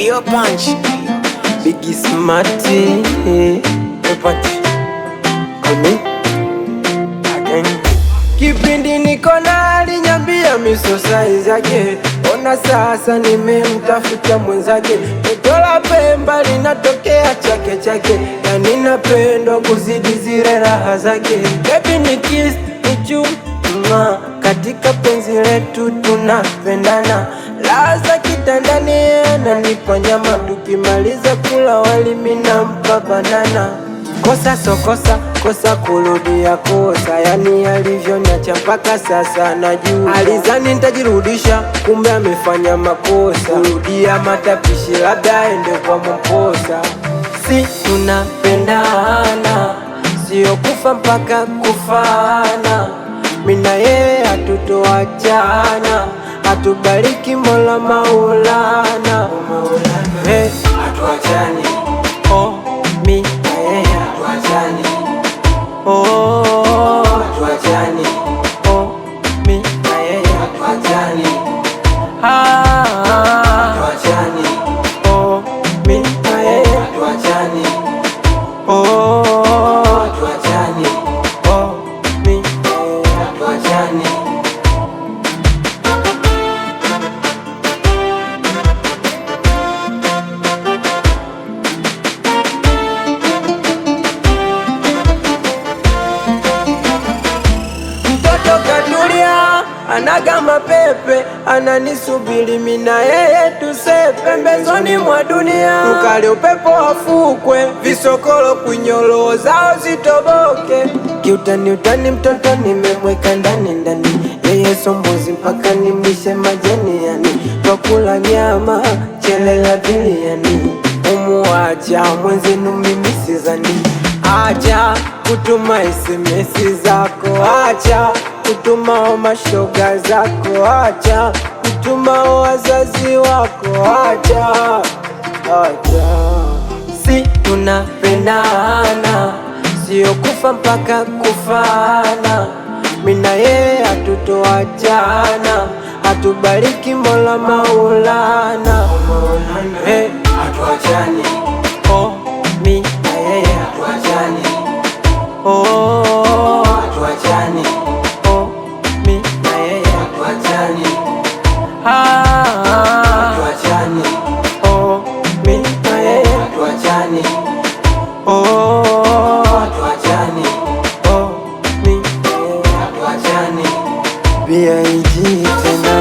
Ayo punch Biggie Smarty punch Kone again. Kipindi niko na aliniambia miso size yake, ona sasa nimemtafuta mwenzake. Tola Pemba linatokea chake chake, yani napendwa kuzidi zile raha zake. Baby ni kiss ni chuma, katika penzi letu tunapendana. Laza kitandani ananipa nyama, tukimaliza kula wali mimi nampa banana. Kosa so kosa, kosa kurudia kosa, yani alivyoniacha mpaka sasa najua. Alizani nitajirudisha, kumbe amefanya makosa. Kurudia matapishi labda aende kwa mposa. Si tunapendana, sio kufa mpaka kufana. Mimi na yeye hatutoachana, atubariki Mola Maulana. Hey, hatuachani. Oh, mimi na yeye hatuachani. Oh, hatuachani. Oh, mimi na yeye hatuachani. Hatuachani. Oh, mimi na yeye hatuachani. Oh, hatuachani. Oh, mimi na yeye hatuachani. Katulia, anaga mapepe, ananisubiri mimi na yeye tusepe pembezoni mwa dunia. Ukali upepo wafukwe, visokolo kunyolo zao zitoboke. Kiutani utani mtoto nimemweka ndani ndani, yeye sombozi mpaka nimlishe majani yani. Twakula nyama, chele la biliani, umuacha mwenzenu mimi sizani. Acha kutuma SMS zako, acha kutuma mashoga zako, acha kutuma wazazi wako, acha. Si tunapendana, sio kufa mpaka kufana. Mimi na yeye hatutoachana, atubariki Mola Maulana. Hey, hatuachani. Oh, mimi na yeye hatuachani. Oh, hatuachani. Oh, mimi na yeye hatuachani. Hatuachani. Oh, mimi na yeye hatuachani. Oh, hatuachani. Oh, mimi na yeye hatuachani. B.I.G tena.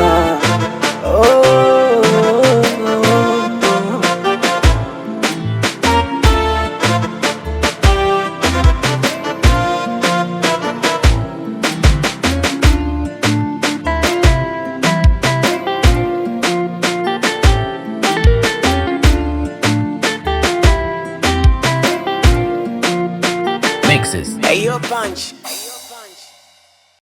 mixes. Ayo punch.